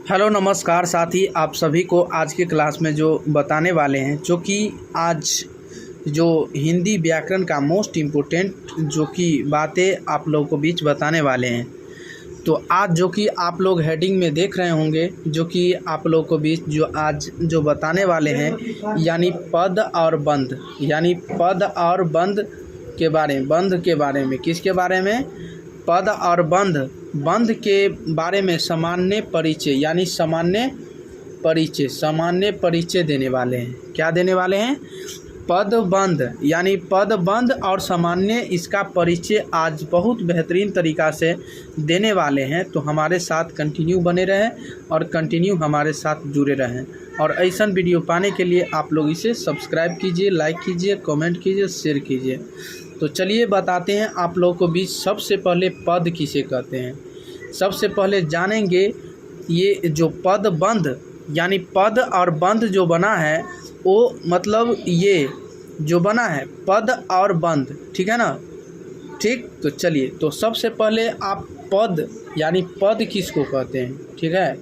Hello नमस्कार साथी, आप सभी को आज के क्लास में जो बताने वाले हैं, जो कि आज जो हिंदी व्याकरण का मोस्ट इम्पोर्टेंट जो कि बातें आप लोगों को बीच बताने वाले हैं। तो आज जो कि आप लोग हेडिंग में देख रहे होंगे, जो कि आप लोगों को बीच जो आज जो बताने वाले हैं, यानी पद और बंध, यानी पद और बंध के बारे में किसके बारे में? पद और बंध के बारे में सामान्य परिचय, यानी सामान्य परिचय देने वाले हैं। क्या देने वाले हैं? पद बंध, यानी पद बंध और सामान्य, इसका परिचय आज बहुत बेहतरीन तरीक़ा से देने वाले हैं। तो हमारे साथ कंटिन्यू बने रहें और कंटिन्यू हमारे साथ जुड़े रहें। और ऐसा वीडियो पाने के लिए आप लोग इसे सब्सक्राइब कीजिए, लाइक कीजिए, कमेंट कीजिए, शेयर कीजिए। तो चलिए बताते हैं आप लोगों को बीच सबसे पहले पद किसे कहते हैं। सबसे पहले जानेंगे ये जो पद बंध, यानी पद और बंध जो बना है, वो मतलब ये जो बना है पद और बंध, ठीक है ना? ठीक, तो चलिए, तो सबसे पहले आप पद, यानी पद किसको कहते हैं, ठीक है?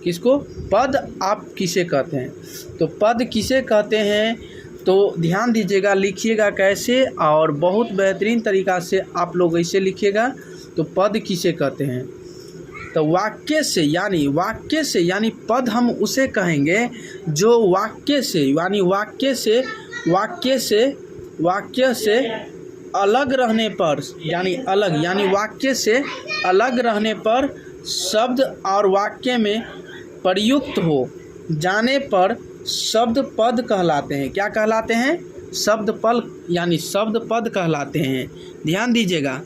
किसको पद आप किसे कहते हैं? तो पद किसे कहते हैं, तो ध्यान दीजिएगा, लिखिएगा कैसे, और बहुत बेहतरीन तरीक़ा से आप लोग ऐसे लिखिएगा। तो पद किसे कहते हैं? तो वाक्य से, यानी पद हम उसे कहेंगे जो वाक्य से अलग रहने पर, यानी वाक्य से अलग रहने पर शब्द और वाक्य में प्रयुक्त हो जाने पर शब्द पद कहलाते हैं। क्या कहलाते हैं? शब्द पद, यानी शब्द पद कहलाते हैं। ध्यान दीजिएगा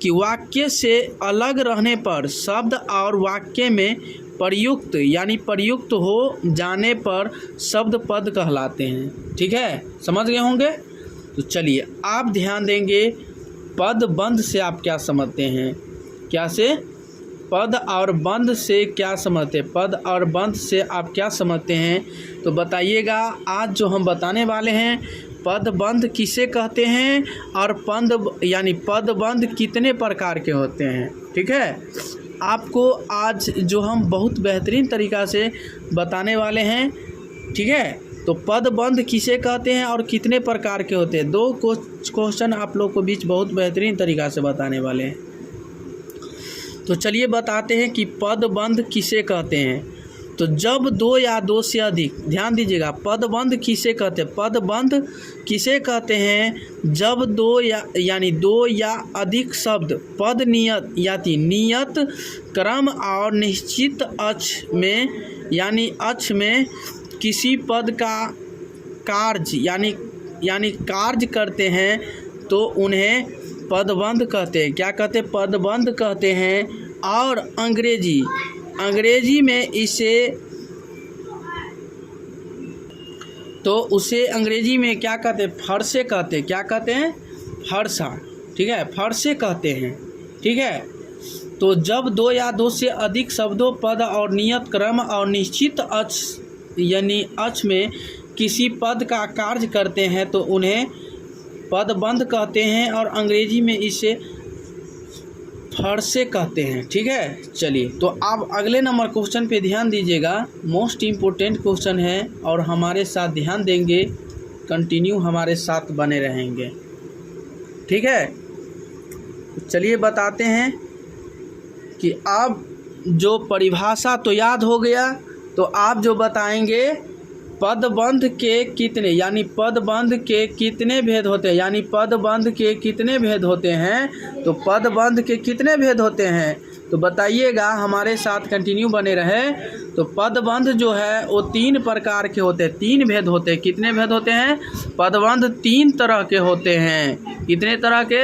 कि वाक्य से अलग रहने पर शब्द और वाक्य में प्रयुक्त, यानी प्रयुक्त हो जाने पर शब्द पद कहलाते हैं। ठीक है, समझ गए होंगे? तो चलिए आप ध्यान देंगे, पद बंध से आप क्या समझते हैं? क्या से? पद और बंध से क्या समझते हैं? पद और बंध से आप क्या समझते हैं? तो बताइएगा। आज जो हम बताने वाले हैं, पद बंध किसे कहते हैं और पद बंध कितने प्रकार के होते हैं। ठीक है, आपको आज जो हम बहुत बेहतरीन तरीक़ा से बताने वाले हैं। ठीक है, तो पद बंध किसे कहते हैं और कितने प्रकार के होते हैं, दो क्वेश्चन आप लोग को बीच बहुत बेहतरीन तरीक़ा से बताने वाले हैं। तो चलिए बताते हैं कि पद बंध किसे कहते हैं। तो जब दो या दो से अधिक, ध्यान दीजिएगा, पद बंध किसे कहते हैं? पद बंध किसे कहते हैं? जब यानी दो या अधिक शब्द पद नियत क्रम और निश्चित अक्ष में, यानी अक्ष में किसी पद का कार्य, यानी कार्य करते हैं, तो उन्हें पदबंध कहते हैं। क्या कहते हैं? पदबंध कहते हैं। और अंग्रेजी में इसे, तो उसे अंग्रेजी में क्या कहते हैं? फरसे कहते हैं। क्या कहते हैं? फरसा। ठीक है, फरसे कहते हैं। ठीक है, तो जब दो या दो से अधिक शब्दों, पद और नियत क्रम और निश्चित अक्ष, यानी अक्ष में किसी पद का कार्य करते हैं, तो उन्हें पदबंध कहते हैं और अंग्रेजी में इसे फरसे कहते हैं। ठीक है, चलिए, तो आप अगले नंबर क्वेश्चन पे ध्यान दीजिएगा। मोस्ट इम्पोर्टेंट क्वेश्चन है और हमारे साथ ध्यान देंगे, कंटिन्यू हमारे साथ बने रहेंगे। ठीक है, चलिए बताते हैं कि आप जो परिभाषा तो याद हो गया, तो आप जो बताएंगे पदबंध के कितने, यानी पदबंध के कितने भेद होते हैं, यानी पदबंध के कितने भेद होते हैं। तो पदबंध के कितने भेद होते हैं, तो बताइएगा, हमारे साथ कंटिन्यू बने रहे। तो पदबंध जो है वो 3 प्रकार के होते हैं, 3 भेद होते हैं। कितने भेद होते हैं? पदबंध 3 तरह के होते हैं। कितने तरह के?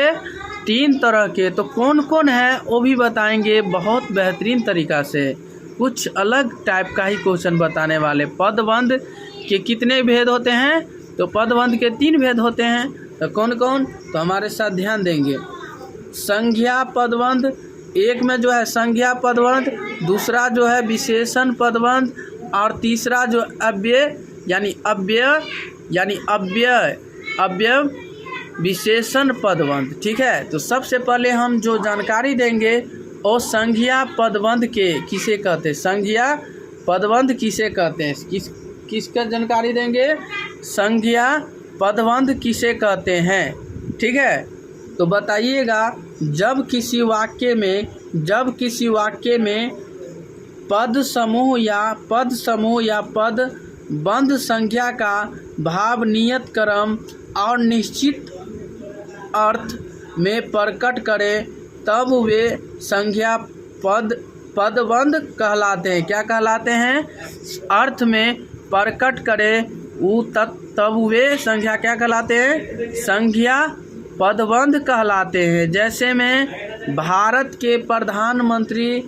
3 तरह के। तो कौन कौन है वो भी बताएंगे बहुत बेहतरीन तरीक़ा से। कुछ अलग टाइप का ही क्वेश्चन बताने वाले। पदबंध के कितने भेद होते हैं? तो पदबंध के 3 भेद होते हैं। तो कौन कौन? तो हमारे साथ ध्यान देंगे। संज्ञा पदबंध, एक में जो है संज्ञा पदबंध, दूसरा जो है विशेषण पदबंध, और तीसरा जो अव्यय विशेषण पदबंध। ठीक है, तो सबसे पहले हम जो जानकारी देंगे और संज्ञा पदबंध के किसे कहते हैं? संज्ञा पदबंध किसे कहते हैं? किसका जानकारी देंगे? संज्ञा पदबंध किसे कहते हैं? ठीक है, तो बताइएगा। जब किसी वाक्य में पद समूह या पद बंध संज्ञा का भाव नियत क्रम और निश्चित अर्थ में प्रकट करे तब वे संज्ञा पदबंध कहलाते हैं। क्या कहलाते हैं? अर्थ में प्रकट करे तब वे संज्ञा क्या कहलाते हैं? संज्ञा पदबंध कहलाते हैं। जैसे में भारत के प्रधानमंत्री,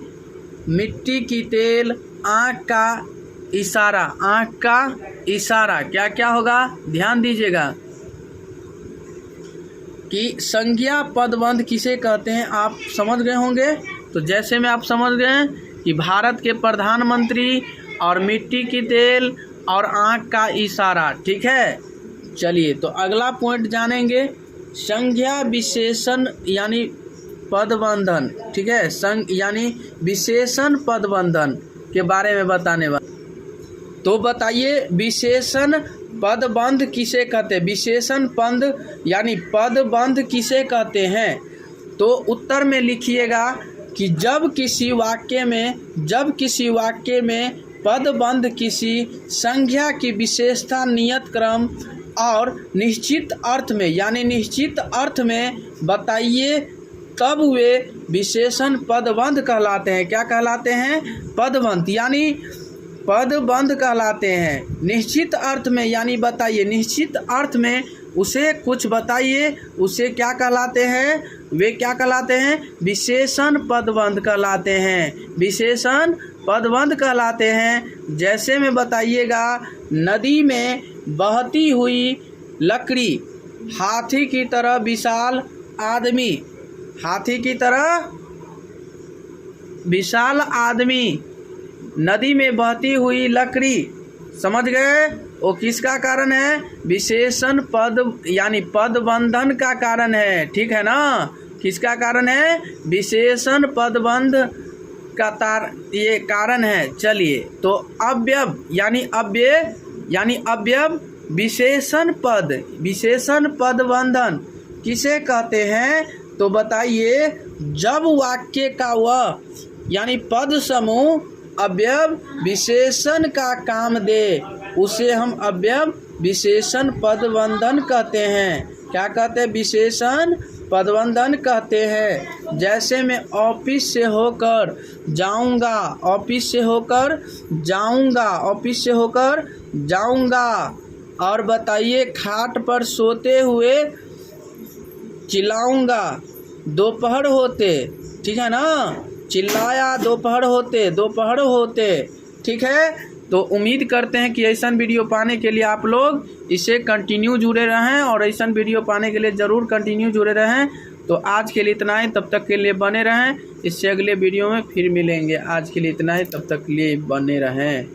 मिट्टी की तेल, आँख का इशारा क्या क्या होगा? ध्यान दीजिएगा कि संज्ञा पदबंध किसे कहते हैं, आप समझ गए होंगे। तो जैसे में आप समझ गए कि भारत के प्रधानमंत्री और मिट्टी की तेल और आँख का इशारा। ठीक है, चलिए तो अगला पॉइंट जानेंगे। संज्ञा विशेषण यानी पदबंधन। ठीक है, यानी विशेषण पदबंधन के बारे में बताने वाला। तो बताइए विशेषण पदबंध किसे कहते हैं? विशेषण पद यानी पदबंध किसे कहते हैं? तो उत्तर में लिखिएगा कि जब किसी वाक्य में पदबंध किसी संज्ञा की विशेषता नियत क्रम और निश्चित अर्थ में बताइए तब वे विशेषण पदबंध कहलाते हैं। क्या कहलाते हैं? पदबंध यानी पदबंध कहलाते हैं। निश्चित अर्थ में यानी बताइए, निश्चित अर्थ में उसे कुछ बताइए, उसे क्या कहलाते हैं? वे क्या कहलाते हैं? विशेषण पदबंध कहलाते हैं। विशेषण पदबंध कहलाते हैं। जैसे में बताइएगा, नदी में बहती हुई लकड़ी, हाथी की तरह विशाल आदमी, नदी में बहती हुई लकड़ी। समझ गए? वो किसका कारण है? विशेषण पद यानी पदबंधन का कारण है। ठीक है ना? किसका कारण है? विशेषण पदबंध का ये कारण है। चलिए तो अव्यय यानी अव्यय विशेषण पदबंधन किसे कहते हैं? तो बताइए, जब वाक्य का यानी पद समूह अव्यय विशेषण का काम दे उसे हम अव्यय विशेषण पदबंधन कहते हैं। क्या कहते हैं? विशेषण पदबंधन कहते हैं। जैसे मैं ऑफिस से होकर जाऊंगा, और बताइए खाट पर सोते हुए चिल्लाऊंगा दोपहर होते। ठीक है ना? चिल्लाया दोपहर होते। ठीक है, तो उम्मीद करते हैं कि ऐसा वीडियो पाने के लिए आप लोग इसे कंटिन्यू जुड़े रहें, और ऐसा वीडियो पाने के लिए ज़रूर कंटिन्यू जुड़े रहें। तो आज के लिए इतना ही, तब तक के लिए बने रहें। इससे अगले वीडियो में फिर मिलेंगे। आज के लिए इतना ही, तब तक के लिए बने रहें।